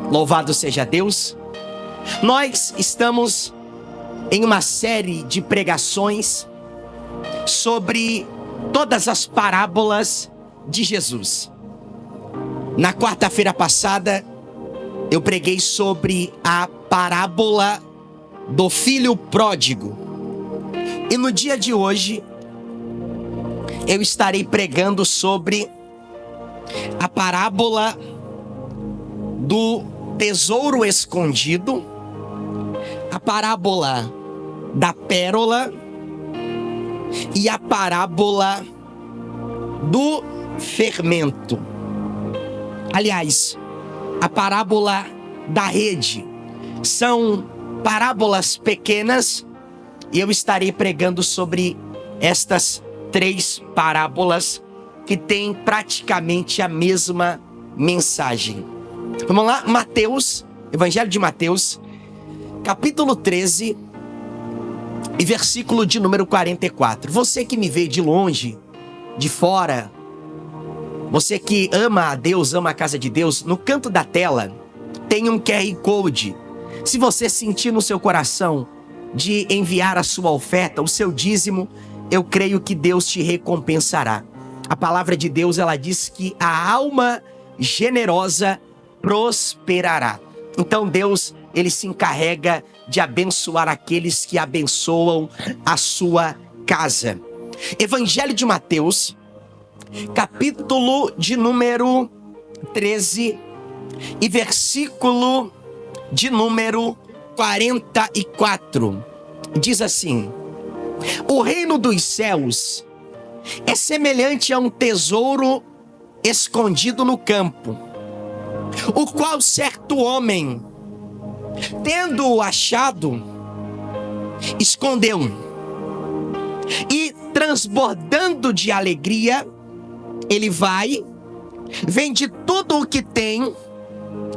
Louvado seja Deus. Nós estamos em uma série de pregações sobre todas as parábolas de Jesus. Na quarta-feira passada, eu preguei sobre a parábola do filho pródigo. E no dia de hoje, eu estarei pregando sobre a parábola do tesouro escondido, a parábola da pérola e a parábola do fermento. Aliás, a parábola da rede. São parábolas pequenas e eu estarei pregando sobre estas três parábolas que têm praticamente a mesma mensagem. Vamos lá, Mateus, Evangelho de Mateus, capítulo 13 e versículo de número 44. Você que me vê de longe, de fora, você que ama a Deus, ama a casa de Deus, no canto da tela tem um QR Code. Se você sentir no seu coração de enviar a sua oferta, o seu dízimo, eu creio que Deus te recompensará. A palavra de Deus, ela diz que a alma generosa prosperará. Então Deus, ele se encarrega de abençoar aqueles que abençoam a sua casa. Evangelho de Mateus, capítulo de número 13 e versículo de número 44. Diz assim: o reino dos céus é semelhante a um tesouro escondido no campo, o qual certo homem, tendo-o achado, escondeu, e transbordando de alegria, ele vai, vende tudo o que tem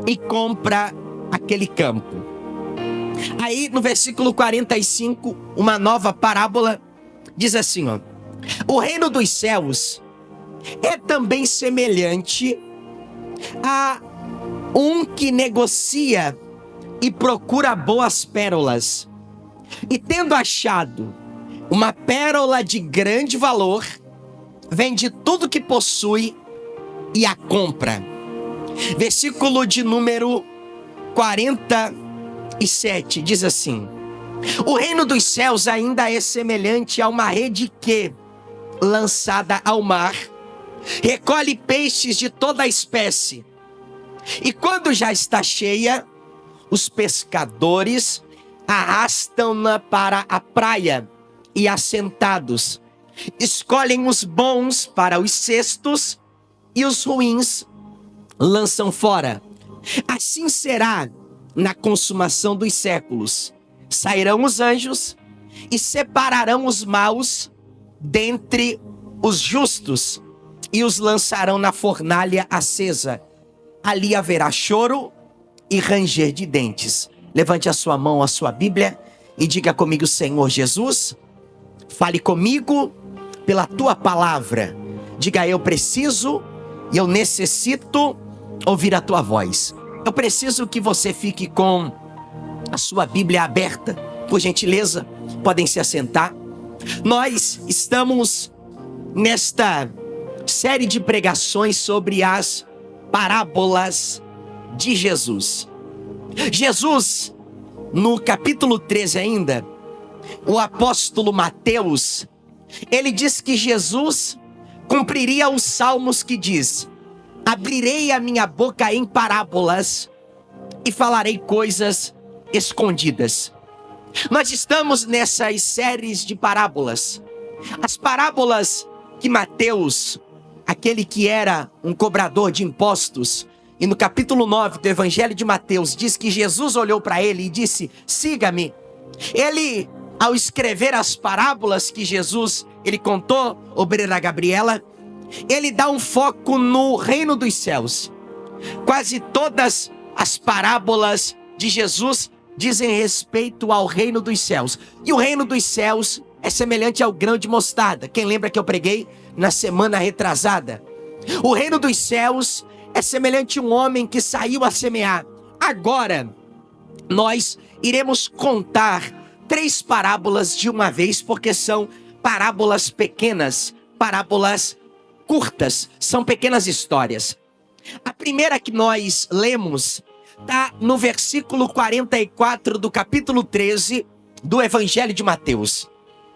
e compra aquele campo. Aí no versículo 45, uma nova parábola diz assim, ó: o reino dos céus é também semelhante a um que negocia e procura boas pérolas, e tendo achado uma pérola de grande valor, vende tudo que possui e a compra. Versículo de número 47 diz assim: o reino dos céus ainda é semelhante a uma rede que, lançada ao mar, recolhe peixes de toda a espécie. E quando já está cheia, os pescadores arrastam-na para a praia e, assentados, escolhem os bons para os cestos e os ruins lançam fora. Assim será na consumação dos séculos. Sairão os anjos e separarão os maus dentre os justos e os lançarão na fornalha acesa. Ali haverá choro e ranger de dentes. Levante a sua mão, a sua Bíblia, e diga comigo: Senhor Jesus, fale comigo pela tua palavra. Diga: eu preciso e eu necessito ouvir a tua voz. Eu preciso que você fique com a sua Bíblia aberta. Por gentileza, podem se assentar. Nós estamos nesta série de pregações sobre as parábolas de Jesus. Jesus, no capítulo 13 ainda, o apóstolo Mateus, ele diz que Jesus cumpriria os salmos que diz: abrirei a minha boca em parábolas e falarei coisas escondidas. Nós estamos nessas séries de parábolas. As parábolas que Mateus, aquele que era um cobrador de impostos, e no capítulo 9 do Evangelho de Mateus diz que Jesus olhou para ele e disse: siga-me. Ele, ao escrever as parábolas que Jesus ele contou, obreira Gabriela, ele dá um foco no reino dos céus. Quase todas as parábolas de Jesus dizem respeito ao reino dos céus. E o reino dos céus é semelhante ao grão de mostarda. Quem lembra que eu preguei na semana retrasada? O reino dos céus é semelhante a um homem que saiu a semear. agora nós iremos contar 3 parábolas de uma vez, porque são parábolas pequenas, parábolas curtas, são pequenas histórias. A primeira que nós lemos está no versículo 44 do capítulo 13 do Evangelho de Mateus.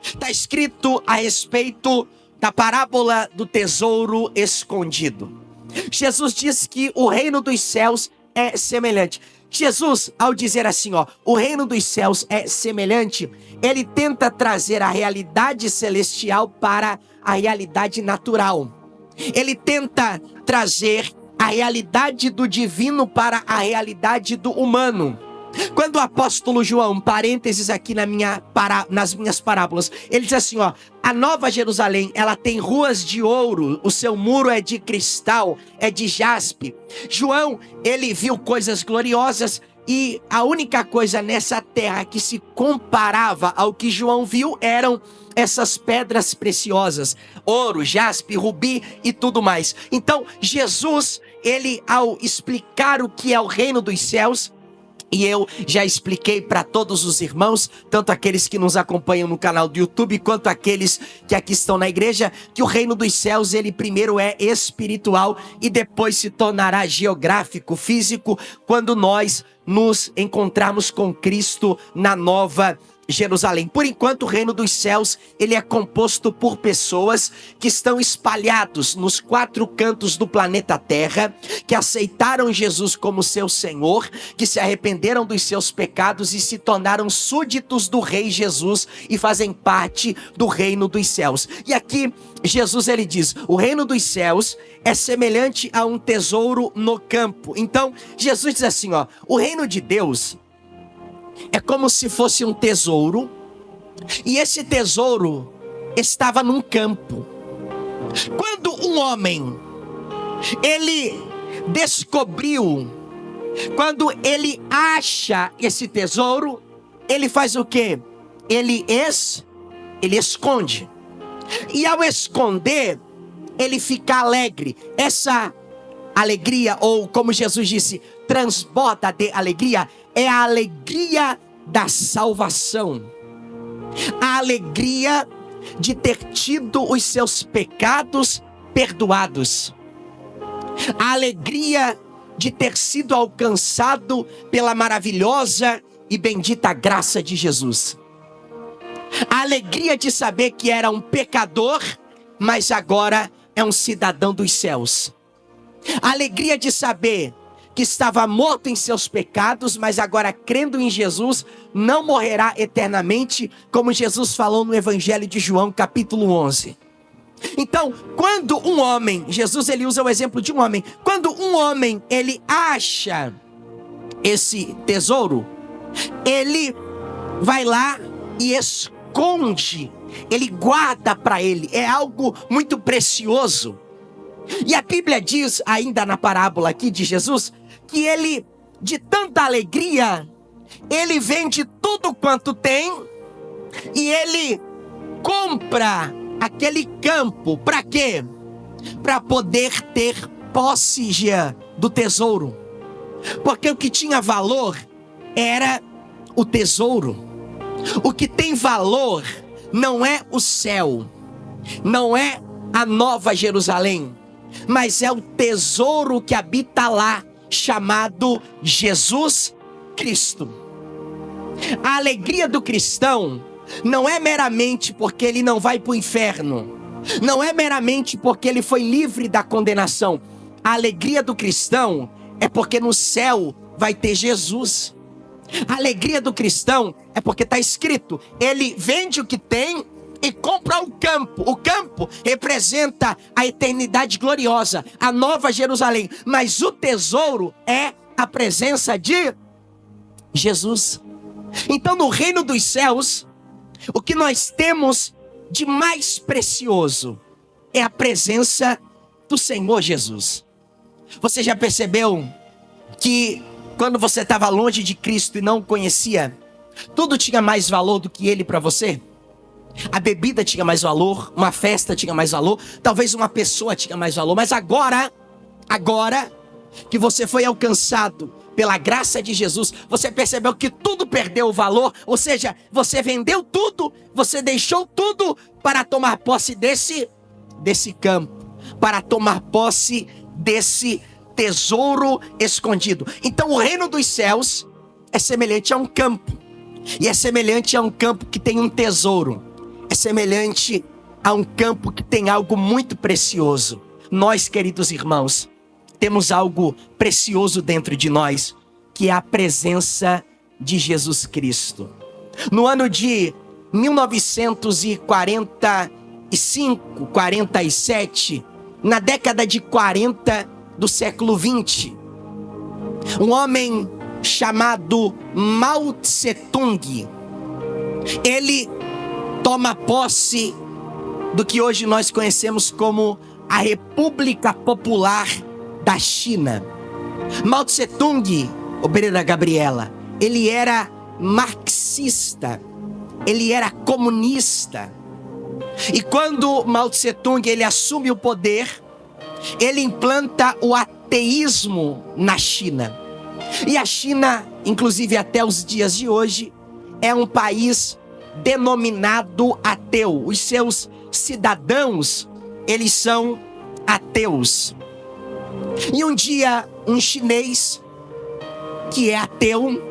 Está escrito a respeito da parábola do tesouro escondido. Jesus diz que o reino dos céus é semelhante. Jesus, ao dizer assim, o reino dos céus é semelhante, ele tenta trazer a realidade celestial para a realidade natural. Ele tenta trazer a realidade do divino para a realidade do humano. Quando o apóstolo João, parênteses aqui nas minhas parábolas, ele diz assim, a Nova Jerusalém, ela tem ruas de ouro, o seu muro é de cristal, é de jaspe. João, ele viu coisas gloriosas e a única coisa nessa terra que se comparava ao que João viu eram essas pedras preciosas, ouro, jaspe, rubi e tudo mais. Então, Jesus, ele ao explicar o que é o reino dos céus, e eu já expliquei para todos os irmãos, tanto aqueles que nos acompanham no canal do YouTube, quanto aqueles que aqui estão na igreja, que o reino dos céus, ele primeiro é espiritual e depois se tornará geográfico, físico, quando nós nos encontrarmos com Cristo na Nova Jerusalém. Por enquanto, o reino dos céus, ele é composto por pessoas que estão espalhados nos 4 cantos do planeta Terra, que aceitaram Jesus como seu Senhor, que se arrependeram dos seus pecados e se tornaram súditos do Rei Jesus e fazem parte do reino dos céus. E aqui, Jesus, ele diz, o reino dos céus é semelhante a um tesouro no campo. Então, Jesus diz assim, o reino de Deus é como se fosse um tesouro, e esse tesouro estava num campo. Quando um homem, ele descobriu, quando ele acha esse tesouro, ele faz o quê? Ele esconde. E ao esconder, ele fica alegre. Essa alegria, ou como Jesus disse, transborda de alegria, é a alegria da salvação. A alegria de ter tido os seus pecados perdoados. A alegria de ter sido alcançado pela maravilhosa e bendita graça de Jesus. A alegria de saber que era um pecador, mas agora é um cidadão dos céus. A alegria de saber que estava morto em seus pecados, mas agora crendo em Jesus, não morrerá eternamente, como Jesus falou no Evangelho de João, capítulo 11. Então, quando um homem, Jesus ele usa o exemplo de um homem, quando um homem ele acha esse tesouro, ele vai lá e esconde, ele guarda para ele, é algo muito precioso. E a Bíblia diz, ainda na parábola aqui de Jesus, que ele, de tanta alegria, ele vende tudo quanto tem e ele compra aquele campo. Para quê? Para poder ter posse do tesouro. Porque o que tinha valor era o tesouro. O que tem valor não é o céu, não é a Nova Jerusalém, mas é o tesouro que habita lá, chamado Jesus Cristo. A alegria do cristão não é meramente porque ele não vai para o inferno, não é meramente porque ele foi livre da condenação. A alegria do cristão é porque no céu vai ter Jesus. A alegria do cristão é porque está escrito, ele vende o que tem e compra o campo. O campo representa a eternidade gloriosa, a Nova Jerusalém. Mas o tesouro é a presença de Jesus. Então, no reino dos céus, o que nós temos de mais precioso é a presença do Senhor Jesus. Você já percebeu que quando você estava longe de Cristo e não o conhecia, tudo tinha mais valor do que Ele para você? A bebida tinha mais valor, uma festa tinha mais valor, talvez uma pessoa tinha mais valor. Mas agora que você foi alcançado pela graça de Jesus, você percebeu que tudo perdeu o valor, ou seja, você vendeu tudo, você deixou tudo para tomar posse desse campo, para tomar posse desse tesouro escondido. Então o reino dos céus é semelhante a um campo, e é semelhante a um campo que tem um tesouro, é semelhante a um campo que tem algo muito precioso. Nós, queridos irmãos, temos algo precioso dentro de nós, que é a presença de Jesus Cristo. No ano de 1945, 47, na década de 40 do século 20, um homem chamado Mao Tse-tung, ele toma posse do que hoje nós conhecemos como a República Popular da China. Mao Tse-tung, obreira Gabriela, ele era marxista, ele era comunista. E quando Mao Tse-tung ele assume o poder, ele implanta o ateísmo na China. E a China, inclusive até os dias de hoje, é um país denominado ateu. Os seus cidadãos, eles são ateus. E um dia, um chinês que é ateu,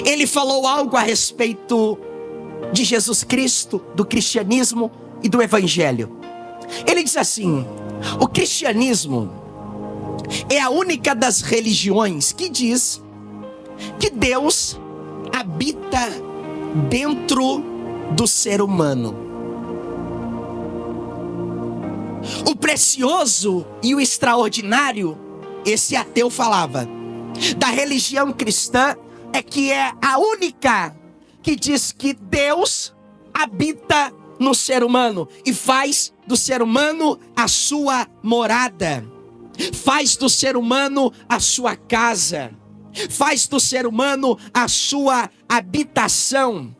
ele falou algo a respeito de Jesus Cristo, do cristianismo e do evangelho. Ele diz assim: o cristianismo é a única das religiões que diz que Deus habita dentro do ser humano. O precioso e o extraordinário, esse ateu falava, da religião cristã é que é a única que diz que Deus habita no ser humano e faz do ser humano a sua morada, faz do ser humano a sua casa, faz do ser humano a sua habitação.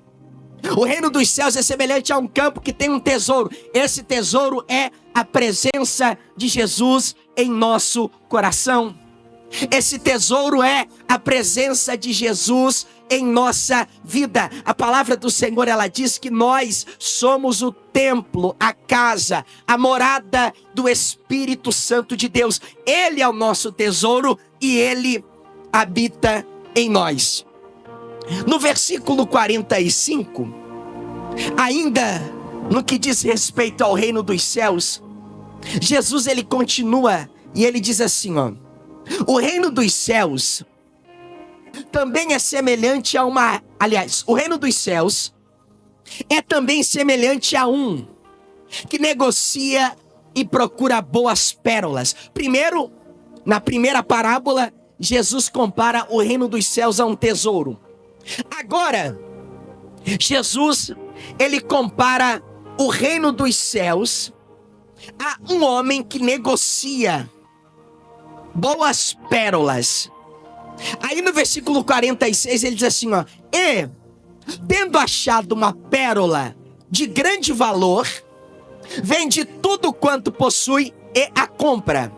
O reino dos céus é semelhante a um campo que tem um tesouro. Esse tesouro é a presença de Jesus em nosso coração. Esse tesouro é a presença de Jesus em nossa vida. A palavra do Senhor, ela diz que nós somos o templo, a casa, a morada do Espírito Santo de Deus. Ele é o nosso tesouro e Ele habita em nós. No versículo 45, ainda no que diz respeito ao reino dos céus, Jesus ele continua e ele diz assim, ó: o reino dos céus também é semelhante a uma... Aliás, o reino dos céus é também semelhante a um que negocia e procura boas pérolas. Primeiro, na primeira parábola, Jesus compara o reino dos céus a um tesouro. Agora, Jesus, ele compara o reino dos céus a um homem que negocia boas pérolas. Aí no versículo 46 ele diz assim, ó: e tendo achado uma pérola de grande valor, vende tudo quanto possui e a compra.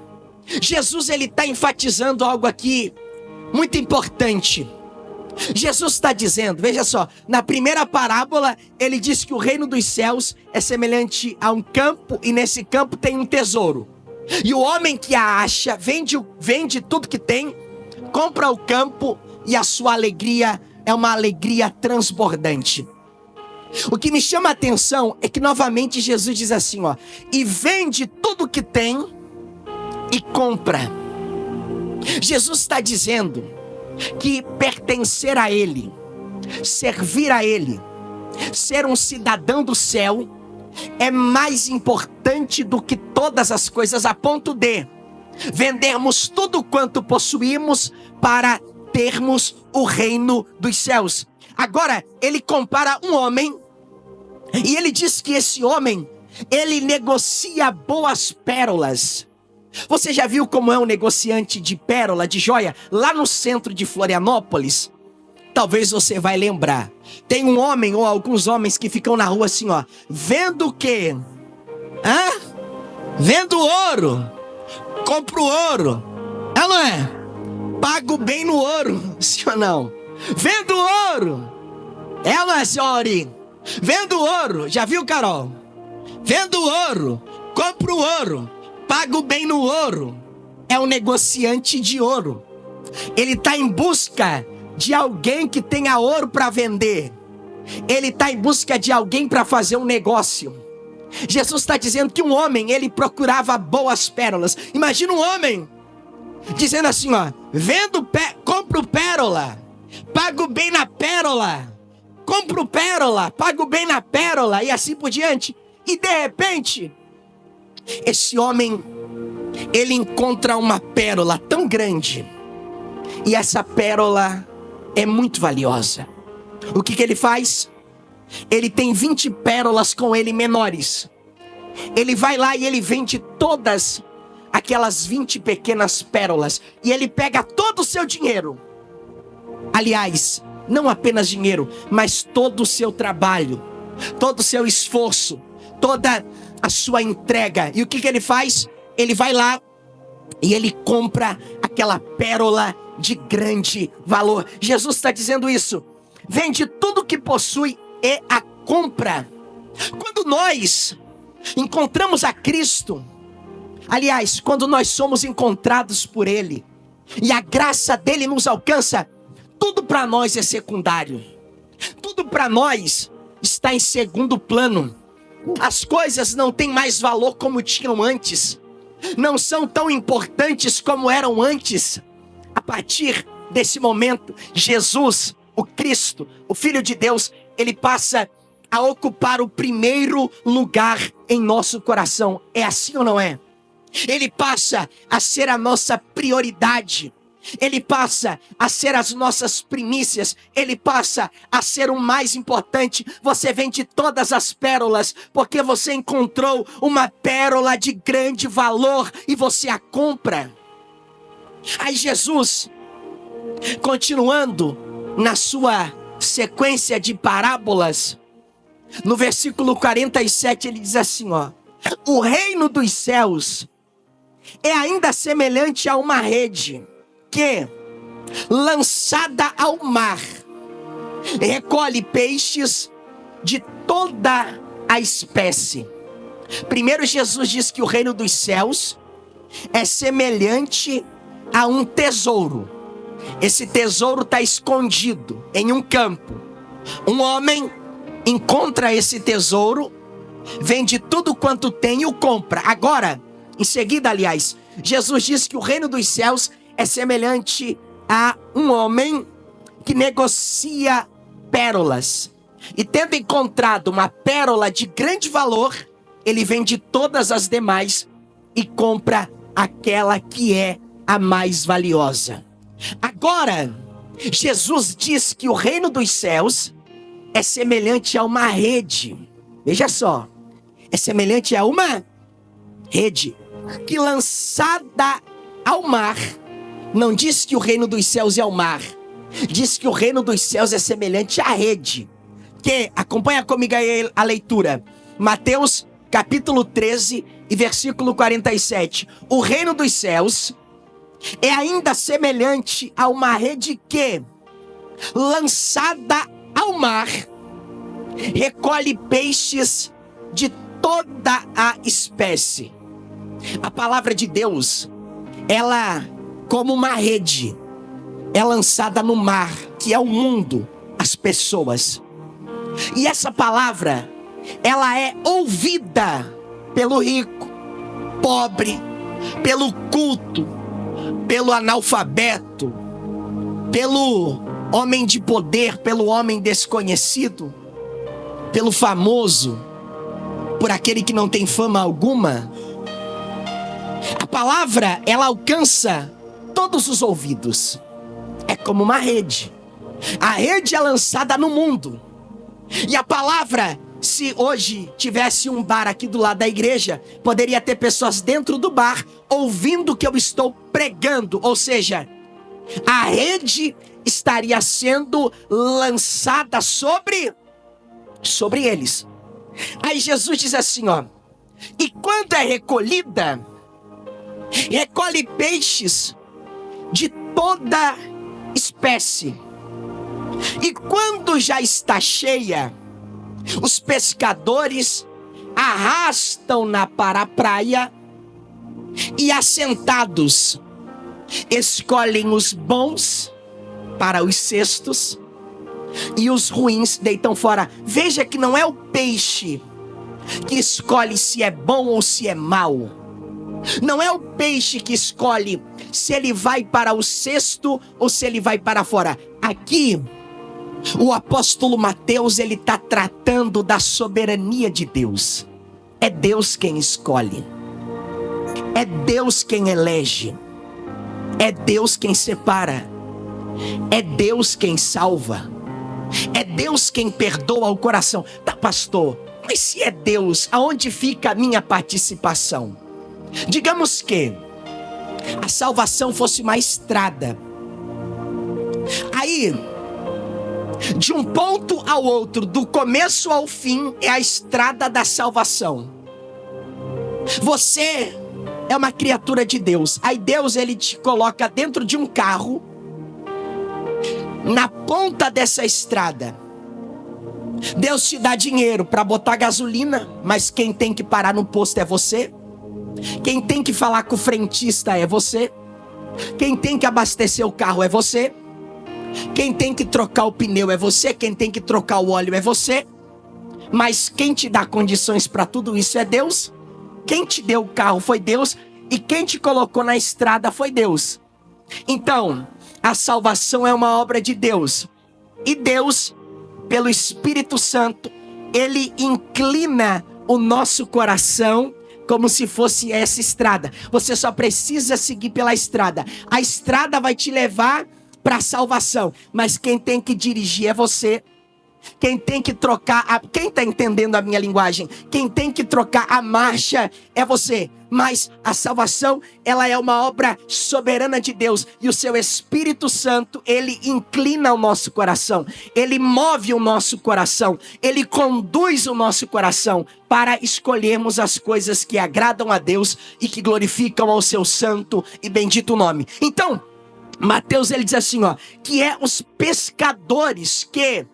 Jesus ele está enfatizando algo aqui muito importante. Jesus está dizendo, veja só, na primeira parábola ele diz que o reino dos céus é semelhante a um campo e nesse campo tem um tesouro. E o homem que a acha, vende tudo que tem, compra o campo e a sua alegria é uma alegria transbordante. O que me chama a atenção é que novamente Jesus diz assim, ó: e vende tudo que tem e compra. Jesus está dizendo que pertencer a Ele, servir a Ele, ser um cidadão do céu é mais importante do que todas as coisas, a ponto de vendermos tudo quanto possuímos para termos o reino dos céus. Agora, ele compara um homem e ele diz que esse homem, ele negocia boas pérolas. Você já viu como é um negociante de pérola, de joia, lá no centro de Florianópolis? Talvez você vai lembrar. Tem um homem ou alguns homens que ficam na rua assim, ó, vendo o quê? Vendo ouro. Compra o ouro. É ou não é? pago bem no ouro, sim ou não? Vendo ouro, ela, senhora, vendo ouro, já viu, Carol? Vendo ouro, compro ouro, pago bem no ouro. É um negociante de ouro. Ele está em busca de alguém que tenha ouro para vender. Ele está em busca de alguém para fazer um negócio. Jesus está dizendo que um homem, ele procurava boas pérolas. Imagina um homem dizendo assim, ó: compro pérola, pago bem na pérola. Compro pérola, pago bem na pérola, e assim por diante. E de repente, esse homem, ele encontra uma pérola tão grande, e essa pérola é muito valiosa. O que ele faz? Ele tem 20 pérolas com ele menores. Ele vai lá e ele vende todas aquelas 20 pequenas pérolas, e ele pega todo o seu dinheiro. Aliás, não apenas dinheiro, mas todo o seu trabalho, todo o seu esforço, toda a sua entrega. E o que ele faz? Ele vai lá e ele compra aquela pérola de grande valor. Jesus está dizendo isso: vende tudo que possui e a compra. Quando nós encontramos a Cristo, aliás, quando nós somos encontrados por Ele, e a graça dele nos alcança, tudo para nós é secundário. Tudo para nós está em segundo plano. As coisas não têm mais valor como tinham antes. Não são tão importantes como eram antes. A partir desse momento, Jesus, o Cristo, o Filho de Deus, ele passa a ocupar o primeiro lugar em nosso coração. É assim ou não é? Ele passa a ser a nossa prioridade. Ele passa a ser as nossas primícias. Ele passa a ser o mais importante. Você vende todas as pérolas porque você encontrou uma pérola de grande valor e você a compra. Aí Jesus, continuando na sua sequência de parábolas, no versículo 47 ele diz assim, ó: o reino dos céus é ainda semelhante a uma rede que, lançada ao mar, recolhe peixes de toda a espécie. Primeiro, Jesus diz que o reino dos céus é semelhante a um tesouro. Esse tesouro está escondido em um campo. Um homem encontra esse tesouro, vende tudo quanto tem e o compra. Agora, em seguida, aliás, Jesus diz que o reino dos céus é semelhante a um homem que negocia pérolas. E tendo encontrado uma pérola de grande valor, ele vende todas as demais e compra aquela que é a mais valiosa. Agora, Jesus diz que o reino dos céus é semelhante a uma rede. Veja só, é semelhante a uma rede que, lançada ao mar, não diz que o reino dos céus é o mar, diz que o reino dos céus é semelhante à rede. Que, acompanha comigo aí a leitura, Mateus capítulo 13 e versículo 47. O reino dos céus é ainda semelhante a uma rede que, lançada ao mar, recolhe peixes de toda a espécie. A palavra de Deus, ela, como uma rede, é lançada no mar, que é o mundo, as pessoas. E essa palavra, ela é ouvida pelo rico, pobre, pelo culto, pelo analfabeto, pelo homem de poder, pelo homem desconhecido, pelo famoso, por aquele que não tem fama alguma. A palavra, ela alcança todos os ouvidos. É como uma rede. A rede é lançada no mundo. E a palavra, se hoje tivesse um bar aqui do lado da igreja, poderia ter pessoas dentro do bar ouvindo o que eu estou pregando. Ou seja, a rede estaria sendo lançada sobre eles. Aí Jesus diz assim, ó: e quando é recolhida, recolhe peixes de toda espécie. E quando já está cheia, os pescadores arrastam-na para a praia e, assentados, escolhem os bons para os cestos e os ruins deitam fora. Veja que não é o peixe que escolhe se é bom ou se é mau. Não é o peixe que escolhe se ele vai para o cesto ou se ele vai para fora. Aqui, o apóstolo Mateus, ele está tratando da soberania de Deus. É Deus quem escolhe. É Deus quem elege. É Deus quem separa. É Deus quem salva. É Deus quem perdoa o coração. Tá, pastor, mas se é Deus, aonde fica a minha participação? Digamos que a salvação fosse uma estrada. Aí, de um ponto ao outro, do começo ao fim, é a estrada da salvação. Você é uma criatura de Deus. Aí Deus, ele te coloca dentro de um carro, na ponta dessa estrada. Deus te dá dinheiro para botar gasolina, mas quem tem que parar no posto é você. Quem tem que falar com o frentista é você. Quem tem que abastecer o carro é você. Quem tem que trocar o pneu é você. Quem tem que trocar o óleo é você. Mas quem te dá condições para tudo isso é Deus. Quem te deu o carro foi Deus. E quem te colocou na estrada foi Deus. Então, a salvação é uma obra de Deus. E Deus, pelo Espírito Santo, ele inclina o nosso coração como se fosse essa estrada. Você só precisa seguir pela estrada. A estrada vai te levar para a salvação. Mas quem tem que dirigir é você. Quem tem que trocar, quem está entendendo a minha linguagem? Quem tem que trocar a marcha é você. Mas a salvação, ela é uma obra soberana de Deus. E o seu Espírito Santo, ele inclina o nosso coração. Ele move o nosso coração. Ele conduz o nosso coração para escolhermos as coisas que agradam a Deus e que glorificam ao seu santo e bendito nome. Então, Mateus, ele diz assim, que é os pescadores que,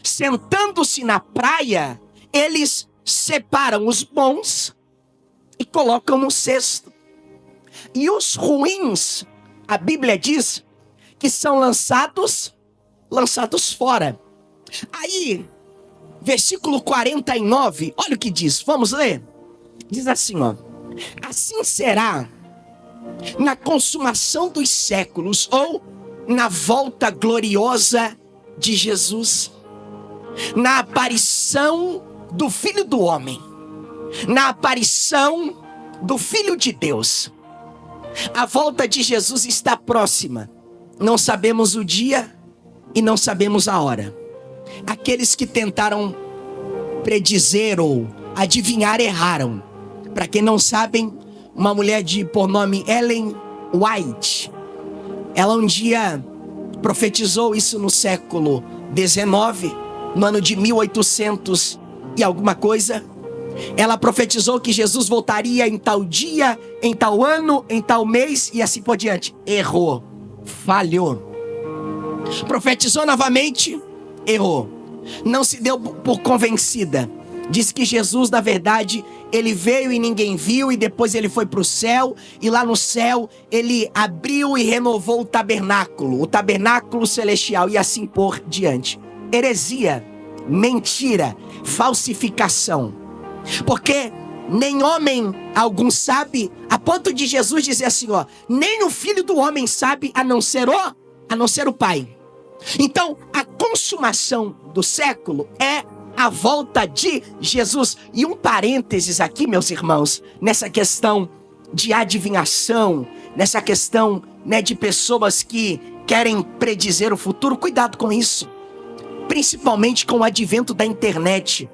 sentando-se na praia, eles separam os bons e colocam no cesto. E os ruins, a Bíblia diz que são lançados fora. Aí, versículo 49, olha o que diz, vamos ler? Diz assim, assim será na consumação dos séculos, ou na volta gloriosa de Jesus, na aparição do Filho do Homem, na aparição do Filho de Deus. A volta de Jesus está próxima. Não sabemos o dia e não sabemos a hora. Aqueles que tentaram predizer ou adivinhar erraram. Para quem não sabem, uma mulher por nome Ellen White, ela um dia profetizou isso no século XIX, no ano de 1800 e alguma coisa. Ela profetizou que Jesus voltaria em tal dia, em tal ano, em tal mês e assim por diante. Errou, falhou. Profetizou novamente, errou. Não se deu por convencida. Diz que Jesus, na verdade, ele veio e ninguém viu, e depois ele foi para o céu, e lá no céu ele abriu e renovou o tabernáculo celestial, e assim por diante. Heresia, mentira, falsificação. Porque nem homem algum sabe, a ponto de Jesus dizer assim, nem o Filho do Homem sabe, a não ser o Pai. Então, a consumação do século é a volta de Jesus. E um parênteses aqui, meus irmãos, nessa questão de adivinhação, nessa questão, de pessoas que querem predizer o futuro, cuidado com isso. Principalmente com o advento da internet.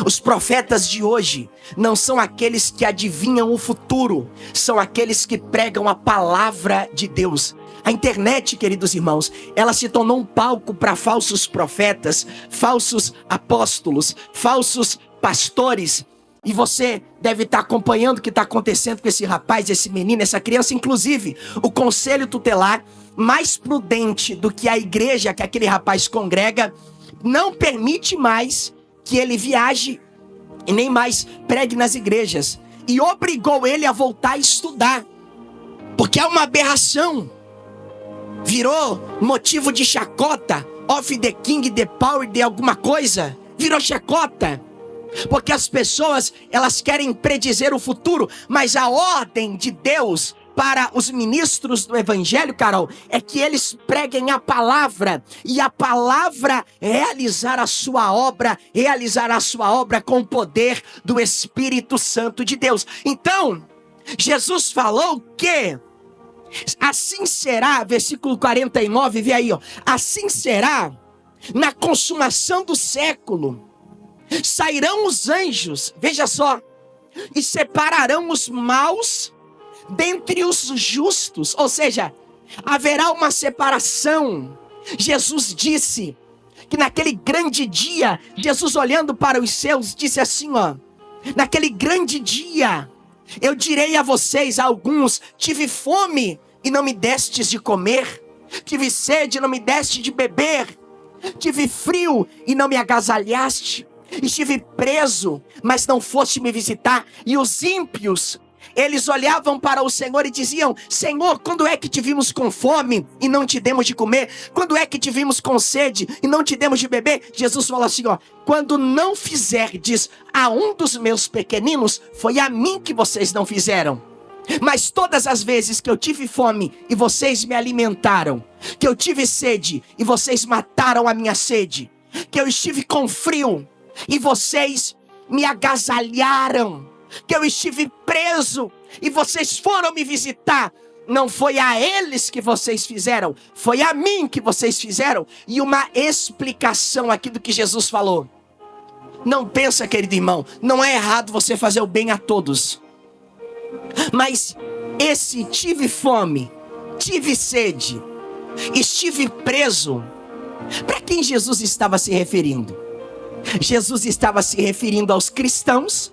Os profetas de hoje não são aqueles que adivinham o futuro, são aqueles que pregam a palavra de Deus. A internet, queridos irmãos, ela se tornou um palco para falsos profetas, falsos apóstolos, falsos pastores. E você deve estar acompanhando o que está acontecendo com esse rapaz, esse menino, essa criança. Inclusive, o conselho tutelar, mais prudente do que a igreja que aquele rapaz congrega, não permite mais que ele viaje e nem mais pregue nas igrejas. E obrigou ele a voltar a estudar. Porque é uma aberração. Virou motivo de chacota. Of the king, the power de alguma coisa. Virou chacota. Porque as pessoas, elas querem predizer o futuro. Mas a ordem de Deus para os ministros do evangelho, Carol, é que eles preguem a palavra. E a palavra realizará a sua obra com o poder do Espírito Santo de Deus. Então, Jesus falou que assim será, versículo 49, vê aí, ó. Assim será na consumação do século. Sairão os anjos, veja só, e separarão os maus dentre os justos. Ou seja, haverá uma separação. Jesus disse que naquele grande dia, Jesus olhando para os seus, disse assim, ó: naquele grande dia, eu direi a vocês, a alguns, tive fome e não me destes de comer, tive sede e não me deste de beber, tive frio e não me agasalhaste, estive preso, mas não foste me visitar. E os ímpios, eles olhavam para o Senhor e diziam: Senhor, quando é que te vimos com fome e não te demos de comer? Quando é que te vimos com sede e não te demos de beber? Jesus falou assim, ó: quando não fizerdes a um dos meus pequeninos, foi a mim que vocês não fizeram. Mas todas as vezes que eu tive fome e vocês me alimentaram, que eu tive sede e vocês mataram a minha sede, que eu estive com frio e vocês me agasalharam, que eu estive preso e vocês foram me visitar, não foi a eles que vocês fizeram, foi a mim que vocês fizeram. E uma explicação aqui do que Jesus falou. Não pensa, querido irmão, não é errado você fazer o bem a todos. Mas esse tive fome, tive sede, estive preso, para quem Jesus estava se referindo? Jesus estava se referindo aos cristãos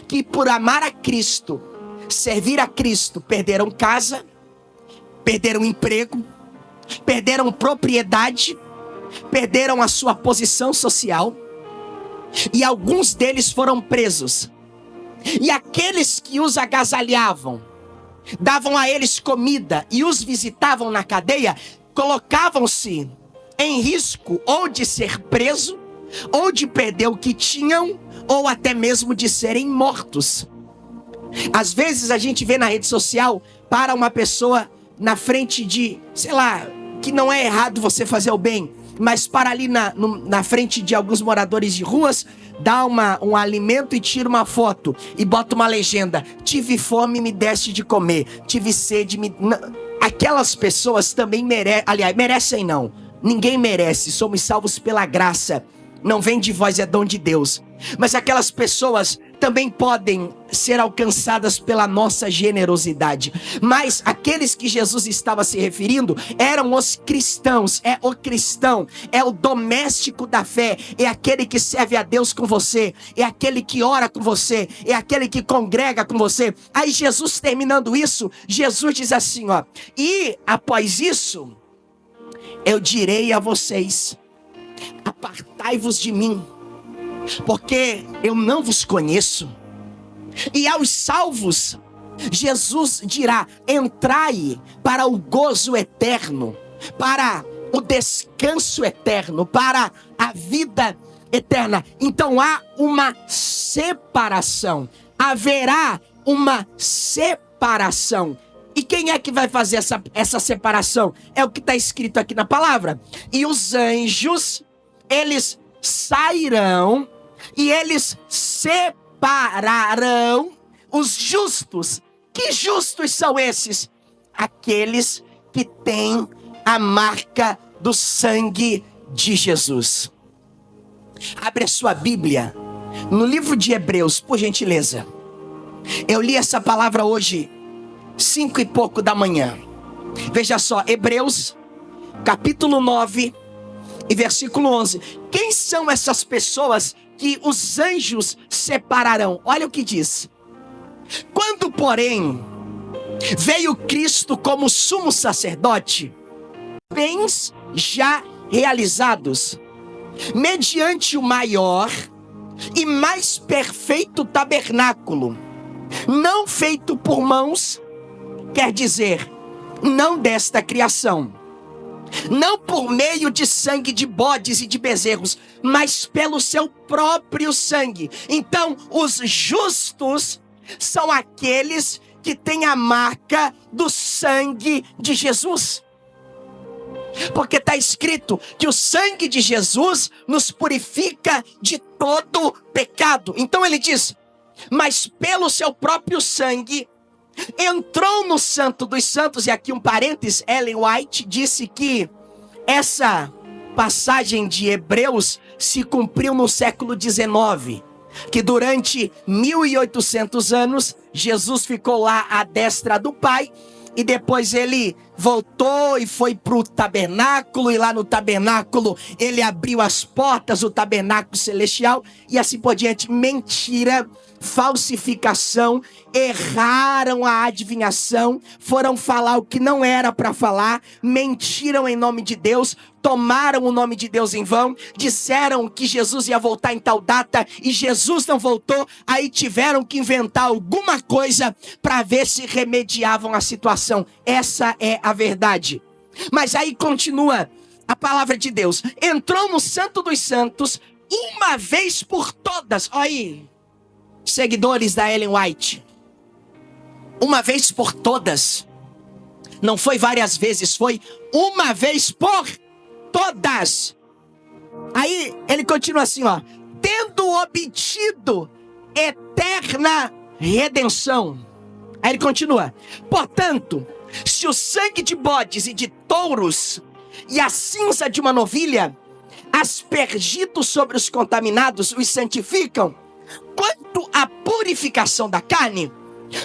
que, por amar a Cristo, servir a Cristo, perderam casa, perderam emprego, perderam propriedade, perderam a sua posição social, e alguns deles foram presos. E aqueles que os agasalhavam, davam a eles comida e os visitavam na cadeia, colocavam-se em risco ou de ser preso, ou de perder o que tinham, ou até mesmo de serem mortos. Às vezes a gente vê na rede social, para uma pessoa na frente de, sei lá, que não é errado você fazer o bem, mas para ali na frente de alguns moradores de ruas, dá um alimento e tira uma foto e bota uma legenda: tive fome, me deste de comer, tive sede, Aquelas pessoas também merecem não, ninguém merece, somos salvos pela graça, não vem de vós, é dom de Deus. Mas aquelas pessoas também podem ser alcançadas pela nossa generosidade. Mas aqueles que Jesus estava se referindo eram os cristãos. É o cristão, é o doméstico da fé, é aquele que serve a Deus com você, é aquele que ora com você, é aquele que congrega com você. Aí Jesus, terminando isso, Jesus diz assim, ó: e após isso, eu direi a vocês: apartai-vos de mim, porque eu não vos conheço. E aos salvos, Jesus dirá: entrai para o gozo eterno, para o descanso eterno, para a vida eterna. Então há uma separação, haverá uma separação. E quem é que vai fazer essa separação? É o que está escrito aqui na palavra: e os anjos, eles sairão e eles separarão os justos. Que justos são esses? Aqueles que têm a marca do sangue de Jesus. Abre a sua Bíblia no livro de Hebreus, por gentileza. Eu li essa palavra hoje 5 e pouco da manhã. Veja só, Hebreus capítulo 9 e versículo 11. Quem são essas pessoas que os anjos separarão. Olha o que diz. Quando, porém, veio Cristo como sumo sacerdote, bens já realizados, mediante o maior e mais perfeito tabernáculo, não feito por mãos, quer dizer, não desta criação, não por meio de sangue de bodes e de bezerros, mas pelo seu próprio sangue. Então, os justos são aqueles que têm a marca do sangue de Jesus. Porque está escrito que o sangue de Jesus nos purifica de todo pecado. Então ele diz, mas pelo seu próprio sangue, entrou no Santo dos Santos. E aqui um parênteses, Ellen White disse que essa passagem de Hebreus se cumpriu no século XIX. Que durante 1800 anos, Jesus ficou lá à destra do Pai. E depois ele voltou e foi para o tabernáculo. E lá no tabernáculo ele abriu as portas, o tabernáculo celestial. E assim por diante. Mentira, falsificação, erraram a adivinhação, foram falar o que não era para falar, mentiram em nome de Deus, tomaram o nome de Deus em vão, disseram que Jesus ia voltar em tal data e Jesus não voltou, aí tiveram que inventar alguma coisa para ver se remediavam a situação. Essa é a verdade. Mas aí continua a palavra de Deus. Entrou no Santo dos Santos uma vez por todas. Olha aí, seguidores da Ellen White, uma vez por todas, não foi várias vezes, foi uma vez por todas. Aí ele continua assim, ó, tendo obtido eterna redenção. Aí ele continua, portanto, se o sangue de bodes e de touros e a cinza de uma novilha, aspergidos sobre os contaminados, os santificam, quanto à purificação da carne,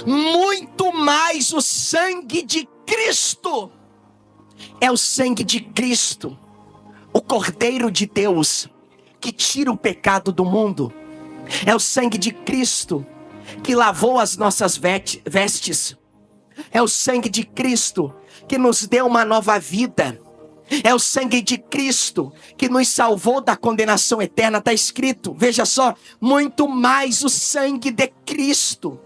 muito mais o sangue de Cristo. É o sangue de Cristo, o Cordeiro de Deus, que tira o pecado do mundo. É o sangue de Cristo que lavou as nossas vestes. É o sangue de Cristo que nos deu uma nova vida. É o sangue de Cristo que nos salvou da condenação eterna. Está escrito, veja só, muito mais o sangue de Cristo,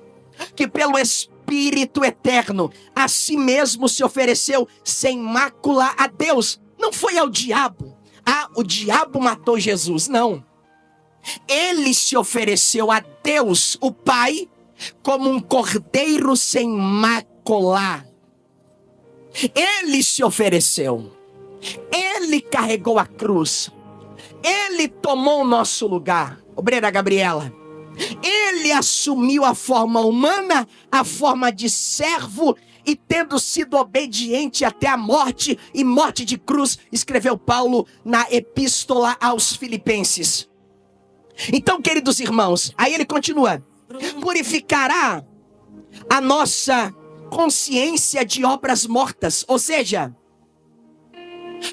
que pelo Espírito eterno a si mesmo se ofereceu sem mácula a Deus. Não foi ao diabo. O diabo matou Jesus, não. Ele se ofereceu a Deus, o Pai, como um cordeiro sem mácula. Ele se ofereceu. Ele carregou a cruz. Ele tomou o nosso lugar. Obreira Gabriela. Ele assumiu a forma humana, a forma de servo, e tendo sido obediente até a morte, e morte de cruz, escreveu Paulo na epístola aos Filipenses. Então, queridos irmãos, aí ele continua, purificará a nossa consciência de obras mortas, ou seja,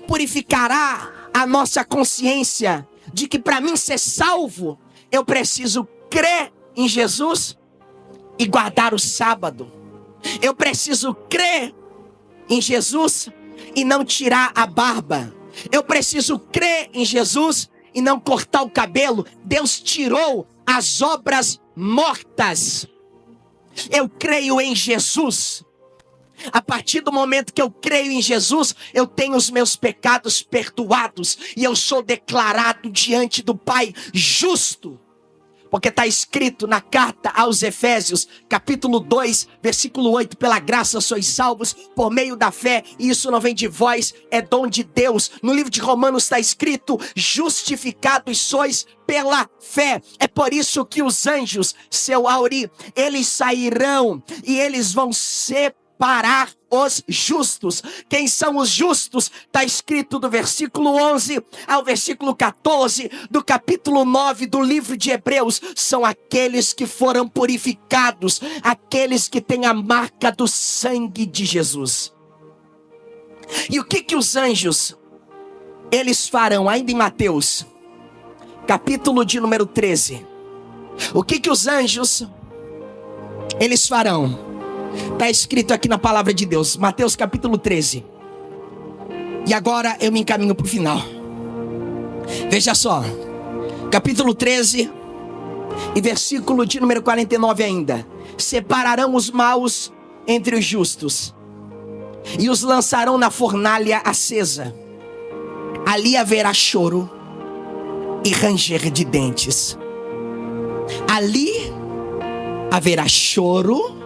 purificará a nossa consciência de que para mim ser salvo, eu preciso crer em Jesus e guardar o sábado. Eu preciso crer em Jesus e não tirar a barba. Eu preciso crer em Jesus e não cortar o cabelo. Deus tirou as obras mortas. Eu creio em Jesus. A partir do momento que eu creio em Jesus, eu tenho os meus pecados perdoados e eu sou declarado diante do Pai justo. Porque está escrito na carta aos Efésios, capítulo 2, versículo 8, pela graça sois salvos por meio da fé, e isso não vem de vós, é dom de Deus. No livro de Romanos está escrito, justificados sois pela fé. É por isso que os anjos, seu Auri, eles sairão e eles vão separar os justos. Quem são os justos? Está escrito do versículo 11 ao versículo 14 do capítulo 9 do livro de Hebreus. São aqueles que foram purificados, aqueles que têm a marca do sangue de Jesus. E o que os anjos eles farão? Ainda em Mateus capítulo de número 13. O que os anjos, eles farão? Está escrito aqui na palavra de Deus, Mateus capítulo 13. E agora eu me encaminho para o final. Veja só, capítulo 13 e versículo de número 49 ainda. Separarão os maus entre os justos e os lançarão na fornalha acesa. Ali haverá choro e ranger de dentes. Ali haverá choro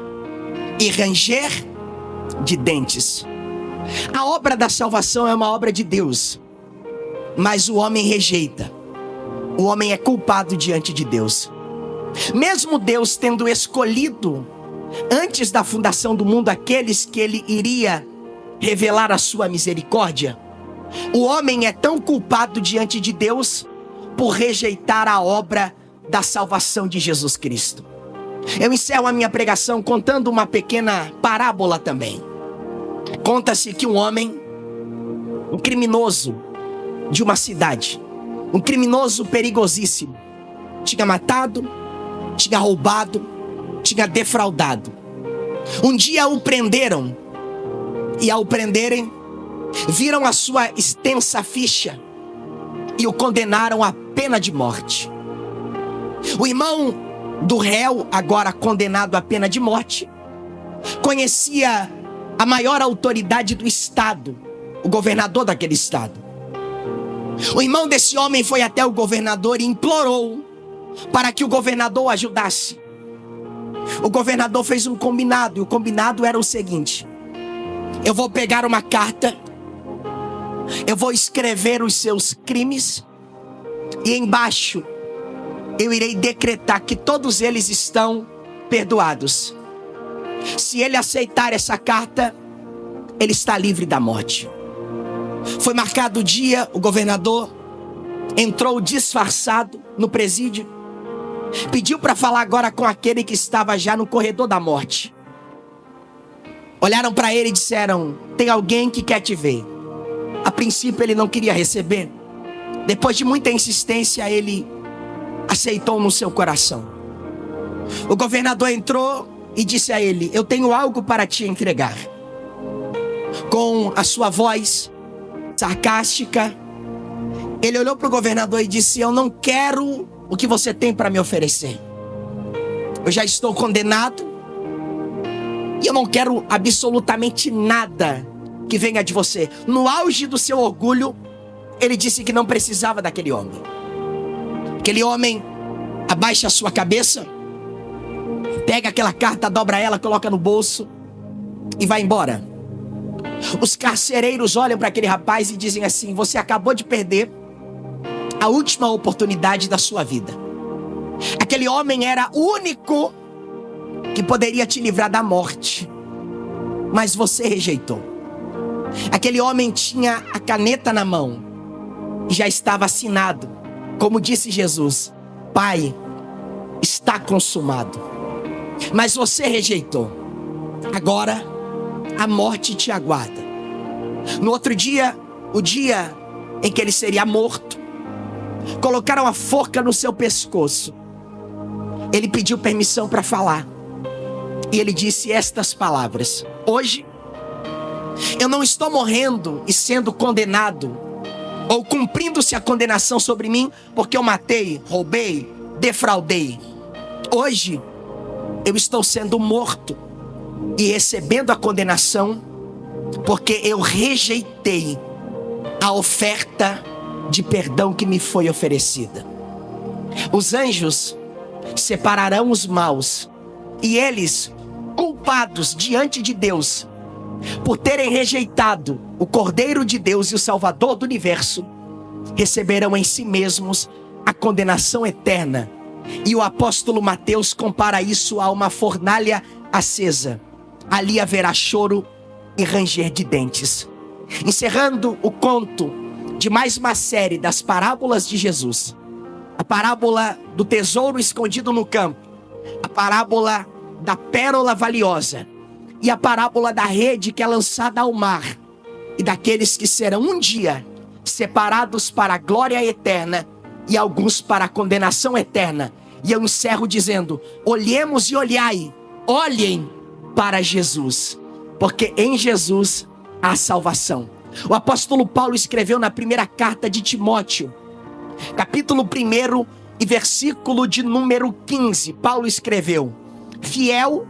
e ranger de dentes. A obra da salvação é uma obra de Deus, mas o homem rejeita. O homem é culpado diante de Deus. Mesmo Deus tendo escolhido antes da fundação do mundo aqueles que ele iria revelar a sua misericórdia, o homem é tão culpado diante de Deus por rejeitar a obra da salvação de Jesus Cristo. Eu encerro a minha pregação contando uma pequena parábola também. Conta-se que um homem, um criminoso de uma cidade, um criminoso perigosíssimo, tinha matado, tinha roubado, tinha defraudado. Um dia o prenderam, e ao prenderem, viram a sua extensa ficha e o condenaram à pena de morte. O irmão do réu, agora condenado à pena de morte, conhecia a maior autoridade do estado, o governador daquele estado. O irmão desse homem foi até o governador e implorou para que o governador o ajudasse. O governador fez um combinado, e o combinado era o seguinte: eu vou pegar uma carta, eu vou escrever os seus crimes, e embaixo eu irei decretar que todos eles estão perdoados. Se ele aceitar essa carta, ele está livre da morte. Foi marcado o dia, o governador entrou disfarçado no presídio, pediu para falar agora com aquele que estava já no corredor da morte. Olharam para ele e disseram: tem alguém que quer te ver. A princípio ele não queria receber. Depois de muita insistência, ele aceitou no seu coração. O governador entrou e disse a ele: eu tenho algo para te entregar. Com a sua voz sarcástica, ele olhou para o governador e disse: eu não quero o que você tem para me oferecer. Eu já estou condenado e eu não quero absolutamente nada que venha de você. No auge do seu orgulho, ele disse que não precisava daquele homem. Aquele homem abaixa a sua cabeça, pega aquela carta, dobra ela, coloca no bolso e vai embora. Os carcereiros olham para aquele rapaz e dizem assim: você acabou de perder a última oportunidade da sua vida. Aquele homem era o único que poderia te livrar da morte, mas você rejeitou. Aquele homem tinha a caneta na mão e já estava assinado, como disse Jesus: Pai, está consumado. Mas você rejeitou. Agora a morte te aguarda. No outro dia, o dia em que ele seria morto, colocaram a forca no seu pescoço. Ele pediu permissão para falar, e ele disse estas palavras: hoje eu não estou morrendo e sendo condenado, ou cumprindo-se a condenação sobre mim, porque eu matei, roubei, defraudei. Hoje eu estou sendo morto e recebendo a condenação, porque eu rejeitei a oferta de perdão que me foi oferecida. Os anjos separarão os maus, e eles, culpados diante de Deus por terem rejeitado o Cordeiro de Deus e o Salvador do universo, receberão em si mesmos a condenação eterna. E o apóstolo Mateus compara isso a uma fornalha acesa. Ali haverá choro e ranger de dentes. Encerrando o conto de mais uma série das parábolas de Jesus, a parábola do tesouro escondido no campo, a parábola da pérola valiosa e a parábola da rede que é lançada ao mar, e daqueles que serão um dia separados para a glória eterna, e alguns para a condenação eterna. E eu encerro dizendo: olhemos e olhai, olhem para Jesus, porque em Jesus há salvação. O apóstolo Paulo escreveu na primeira carta de Timóteo, capítulo 1 e versículo de número 15. Paulo escreveu: fiel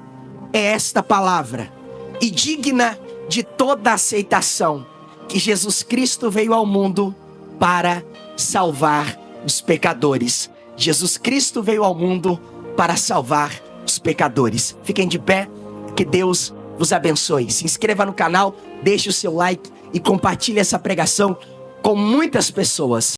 é esta palavra e digna de toda aceitação, que Jesus Cristo veio ao mundo para salvar os pecadores. Jesus Cristo veio ao mundo para salvar os pecadores. Fiquem de pé, que Deus vos abençoe. Se inscreva no canal, deixe o seu like e compartilhe essa pregação com muitas pessoas.